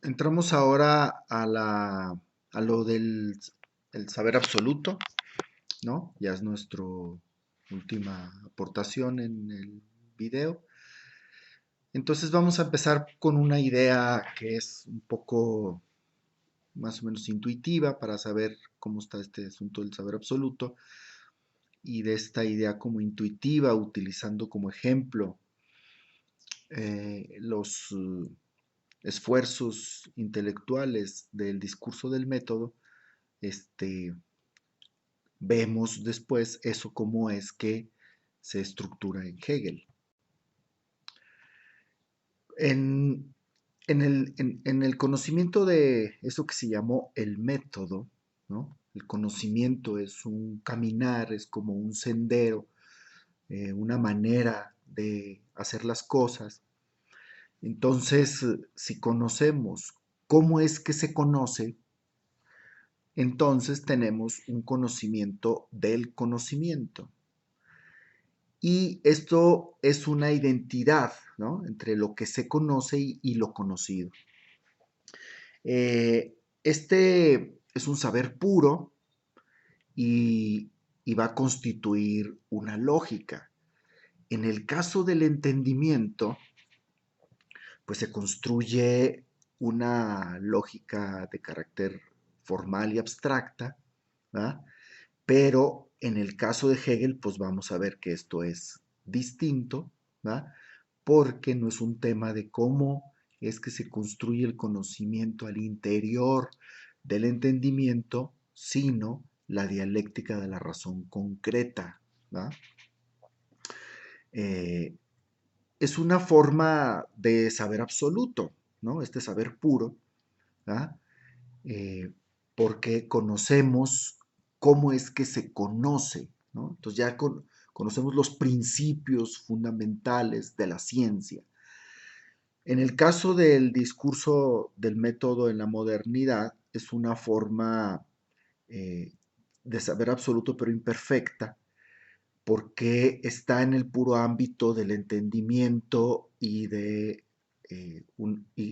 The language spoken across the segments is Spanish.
Entramos ahora a lo del el saber absoluto, ¿no? Ya es nuestra última aportación en el video. Entonces vamos a empezar con una idea que es un poco más o menos intuitiva para saber cómo está este asunto del saber absoluto y de esta idea como intuitiva, utilizando como ejemplo los esfuerzos intelectuales del discurso del método. este, Vemos después eso cómo es que se estructura en Hegel. En, en el conocimiento de eso que se llamó el método, ¿no? El conocimiento es un caminar, es como un sendero, una manera de hacer las cosas. Entonces, si conocemos cómo es que se conoce, entonces tenemos un conocimiento del conocimiento. Y esto es una identidad, ¿no? Entre lo que se conoce y lo conocido. Este es un saber puro y, y va a constituir una lógica. En el caso del entendimiento, pues se construye una lógica de carácter formal y abstracta, ¿verdad? Pero en el caso de Hegel, pues vamos a ver que esto es distinto, ¿verdad? Porque no es un tema de cómo es que se construye el conocimiento al interior del entendimiento, sino la dialéctica de la razón concreta, ¿verdad? Eh, es una forma de saber absoluto, ¿no? Este saber puro, ¿verdad? Eh, Porque conocemos cómo es que se conoce, ¿no? Entonces ya conocemos los principios fundamentales de la ciencia. En el caso del discurso del método en la modernidad, es una forma eh, de saber absoluto pero imperfecta, porque está en el puro ámbito del entendimiento y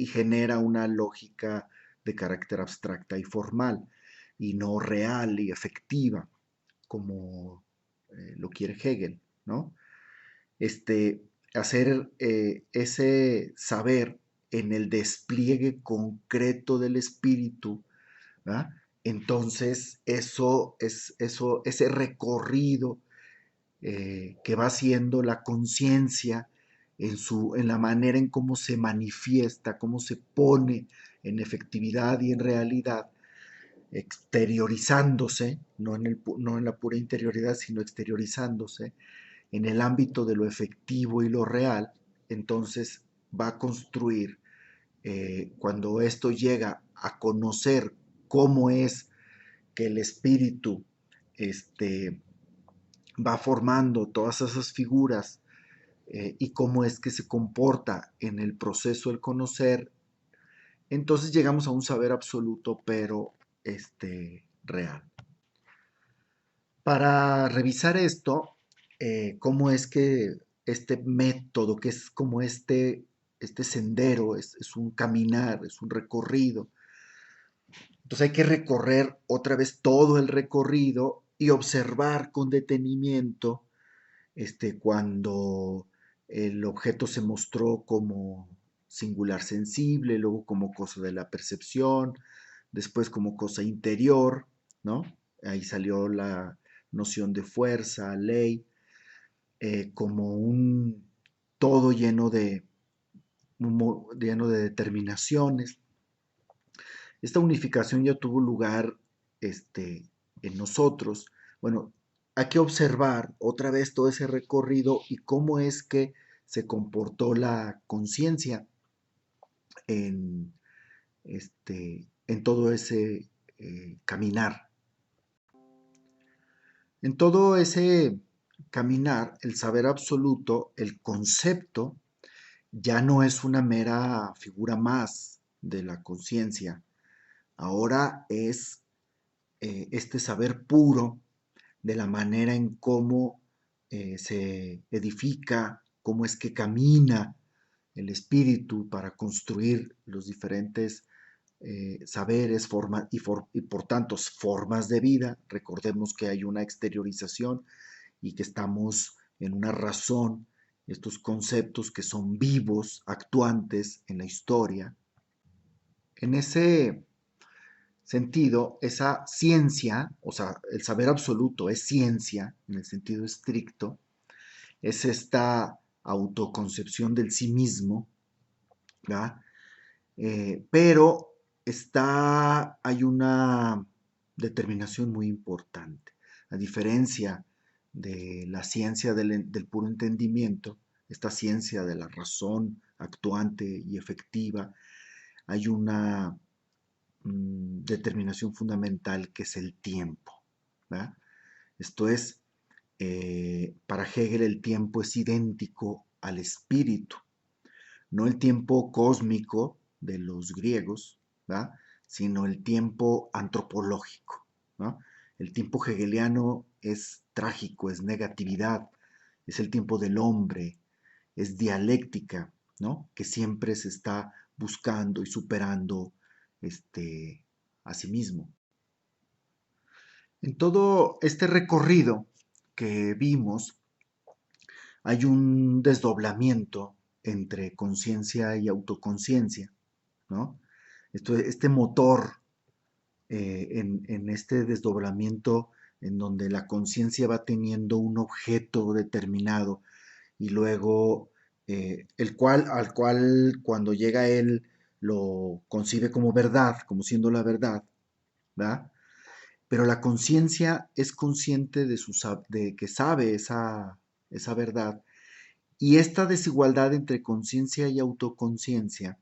genera una lógica de carácter abstracta y formal, y no real y efectiva, como lo quiere Hegel, ¿no? Este, hacer ese saber en el despliegue concreto del espíritu, ¿verdad? Entonces, ese recorrido que va haciendo la conciencia en la manera en cómo se manifiesta, cómo se pone en efectividad y en realidad, exteriorizándose, no en la pura interioridad, sino exteriorizándose en el ámbito de lo efectivo y lo real. Entonces va a construir, cuando esto llega a conocer cómo es que el espíritu este, va formando todas esas figuras, y cómo es que se comporta en el proceso del conocer, entonces llegamos a un saber absoluto, pero real. Para revisar esto, cómo es que este método, que es como este sendero, es un caminar, es un recorrido. Entonces hay que recorrer otra vez todo el recorrido y observar con detenimiento cuando el objeto se mostró como singular sensible, luego como cosa de la percepción, después como cosa interior, ¿no? Ahí salió la noción de fuerza, ley, como un todo lleno de determinaciones. Esta unificación ya tuvo lugar en nosotros. Bueno, hay que observar otra vez todo ese recorrido y cómo es que se comportó la conciencia en, en todo ese caminar. En todo ese caminar, el saber absoluto, el concepto, ya no es una mera figura más de la conciencia. Ahora es este saber puro de la manera en cómo se edifica, cómo es que camina el espíritu para construir los diferentes saberes y por tanto formas de vida. Recordemos que hay una exteriorización y que estamos en una razón, estos conceptos que son vivos, actuantes en la historia. En ese sentido, esa ciencia, o sea, el saber absoluto es ciencia en el sentido estricto, es esta autoconcepción del sí mismo, ¿verdad? Pero hay una determinación muy importante. A diferencia de la ciencia del puro entendimiento, esta ciencia de la razón actuante y efectiva, hay una determinación fundamental que es el tiempo, ¿verdad? Esto es, para Hegel el tiempo es idéntico al espíritu, no el tiempo cósmico de los griegos, ¿verdad? Sino el tiempo antropológico, ¿no? El tiempo hegeliano es trágico, es negatividad, es el tiempo del hombre, es dialéctica, ¿no? Que siempre se está buscando y superando a sí mismo. En todo este recorrido que vimos, hay un desdoblamiento entre conciencia y autoconciencia, ¿no? Este motor en este desdoblamiento en donde la conciencia va teniendo un objeto determinado y luego al cual cuando llega a él lo concibe como verdad, como siendo la verdad, ¿verdad? Pero la conciencia es consciente de que sabe esa verdad, y esta desigualdad entre conciencia y autoconciencia,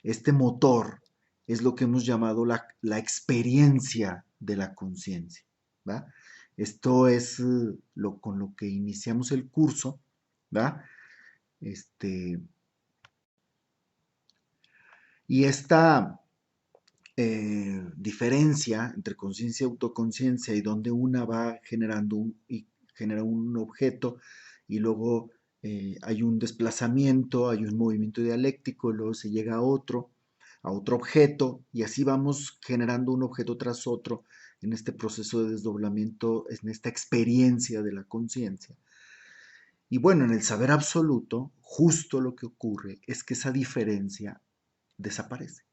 este motor, es lo que hemos llamado la experiencia de la conciencia. Esto es con lo que iniciamos el curso, ¿va? Este, y esta diferencia entre conciencia y autoconciencia, y donde una va y genera un objeto y luego hay un desplazamiento, hay un movimiento dialéctico, luego se llega a otro objeto, y así vamos generando un objeto tras otro en este proceso de desdoblamiento, en esta experiencia de la conciencia. Y bueno, en el saber absoluto, justo lo que ocurre es que esa diferencia desaparece.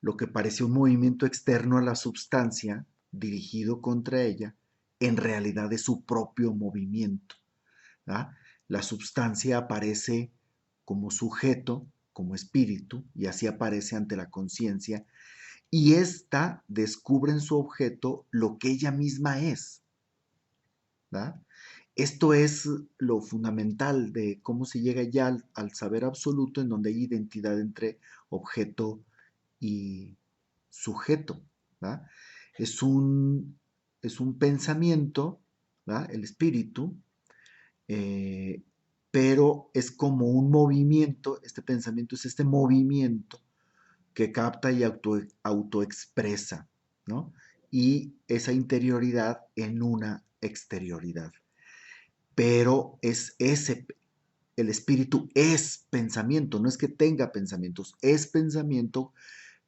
Lo que parece un movimiento externo a la substancia, dirigido contra ella, en realidad es su propio movimiento. ¿verdad? La substancia aparece como sujeto, como espíritu, y así aparece ante la conciencia, y ésta descubre en su objeto lo que ella misma es. ¿verdad? Esto es lo fundamental de cómo se llega ya al saber absoluto, en donde hay identidad entre objeto y sujeto. ¿verdad? Es un, es un pensamiento, ¿verdad? El espíritu, eh, pero es como un movimiento, este pensamiento es este movimiento que capta y autoexpresa, ¿no? Y esa interioridad en una exterioridad. Pero el espíritu es pensamiento, no es que tenga pensamientos, es pensamiento,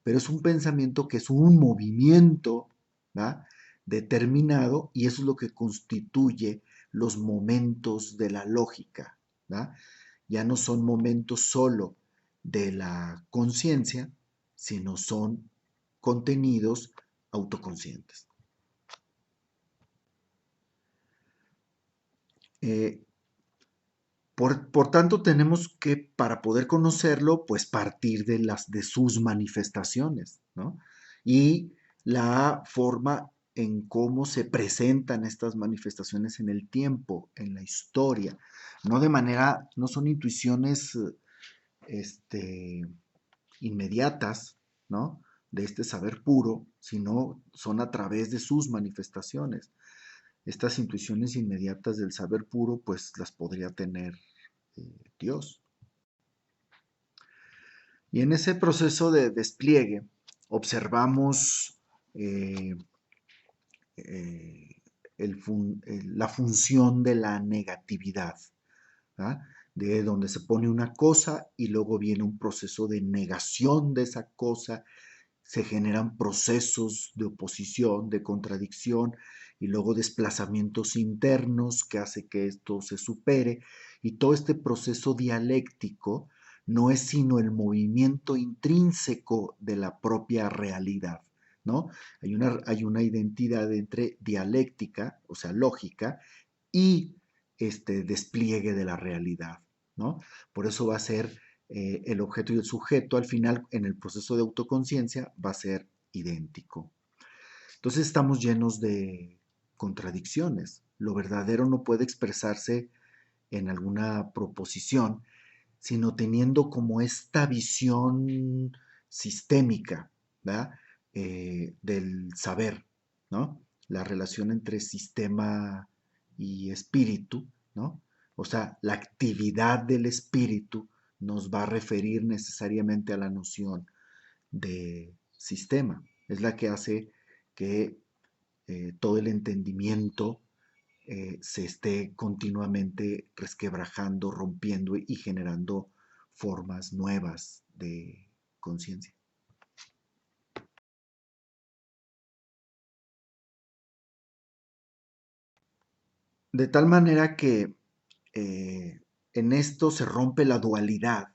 pero es un pensamiento que es un movimiento, ¿verdad? Determinado, y eso es lo que constituye los momentos de la lógica. ¿verdad? Ya no son momentos solo de la conciencia, sino son contenidos autoconscientes. Eh, por tanto, tenemos que, para poder conocerlo, pues partir de sus manifestaciones, ¿no? Y la forma en cómo se presentan estas manifestaciones en el tiempo, en la historia, no son intuiciones inmediatas, ¿no? De este saber puro, sino son a través de sus manifestaciones. Estas intuiciones inmediatas del saber puro, pues las podría tener Dios. Y en ese proceso de despliegue observamos eh, eh, la función de la negatividad, ¿verdad? De donde se pone una cosa y luego viene un proceso de negación de esa cosa se generan procesos de oposición, de contradicción y luego desplazamientos internos que hace que esto se supere. Y todo este proceso dialéctico no es sino el movimiento intrínseco de la propia realidad, ¿no? Hay una identidad entre dialéctica, o sea, lógica, y este despliegue de la realidad, ¿no? Por eso va a ser el objeto y el sujeto al final en el proceso de autoconciencia va a ser idéntico. Entonces estamos llenos de contradicciones. Lo verdadero no puede expresarse en alguna proposición, sino teniendo como esta visión sistémica, ¿verdad? Del saber, ¿no? La relación entre sistema y espíritu, ¿no? O sea, la actividad del espíritu nos va a referir necesariamente a la noción de sistema. Es la que hace que todo el entendimiento se esté continuamente resquebrajando, rompiendo y generando formas nuevas de conciencia. De tal manera que en esto se rompe la dualidad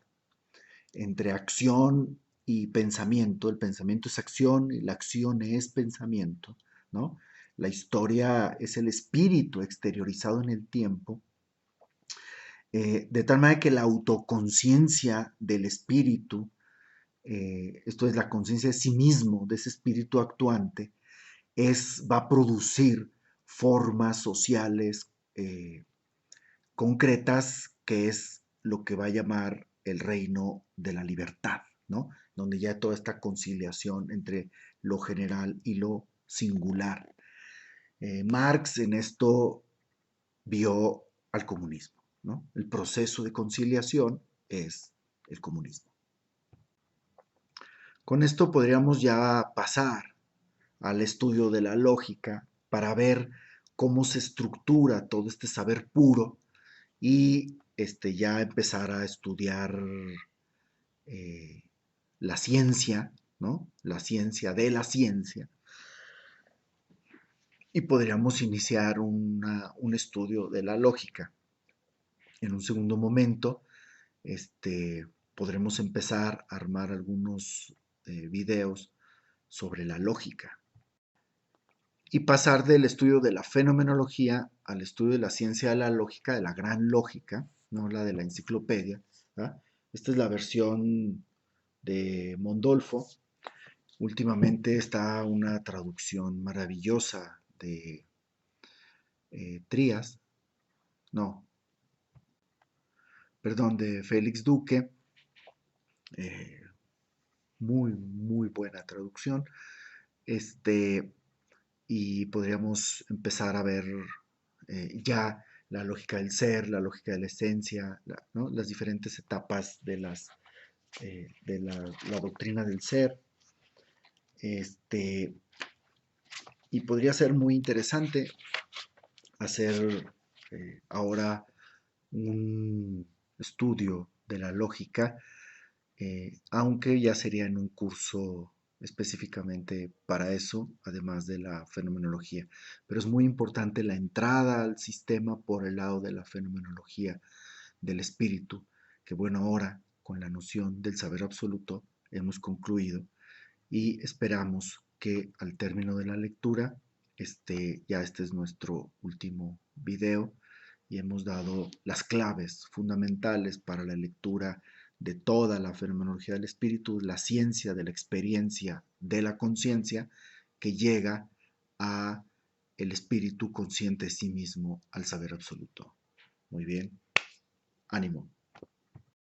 entre acción y pensamiento. El pensamiento es acción y la acción es pensamiento, ¿no? La historia es el espíritu exteriorizado en el tiempo, de tal manera que la autoconciencia del espíritu, esto es la conciencia de sí mismo, de ese espíritu actuante, va a producir formas sociales concretas, que es lo que va a llamar el reino de la libertad, ¿no? Donde ya toda esta conciliación entre lo general y lo singular. Marx en esto vio al comunismo, ¿no? El proceso de conciliación es el comunismo. Con esto podríamos ya pasar al estudio de la lógica para ver cómo se estructura todo este saber puro y ya empezar a estudiar eh, la ciencia, ¿no? La ciencia de la ciencia. Y podríamos iniciar un estudio de la lógica. En un segundo momento, podremos empezar a armar algunos videos sobre la lógica y pasar del estudio de la fenomenología al estudio de la ciencia de la lógica, de la gran lógica, no la de la enciclopedia. ¿Verdad? Esta es la versión de Mondolfo. Últimamente está una traducción maravillosa de Trías, no, perdón, de Félix Duque, eh, muy, muy buena traducción, y podríamos empezar a ver ya la lógica del ser, la lógica de la esencia, ¿no? Las diferentes etapas de la doctrina del ser, este, y podría ser muy interesante hacer ahora un estudio de la lógica, aunque ya sería en un curso específicamente para eso, además de la fenomenología. Pero es muy importante la entrada al sistema por el lado de la fenomenología del espíritu, que bueno, ahora con la noción del saber absoluto hemos concluido y esperamos que al término de la lectura, ya este es nuestro último video y hemos dado las claves fundamentales para la lectura de toda la fenomenología del espíritu, la ciencia de la experiencia de la conciencia que llega a el espíritu consciente de sí mismo al saber absoluto. Muy bien, ánimo.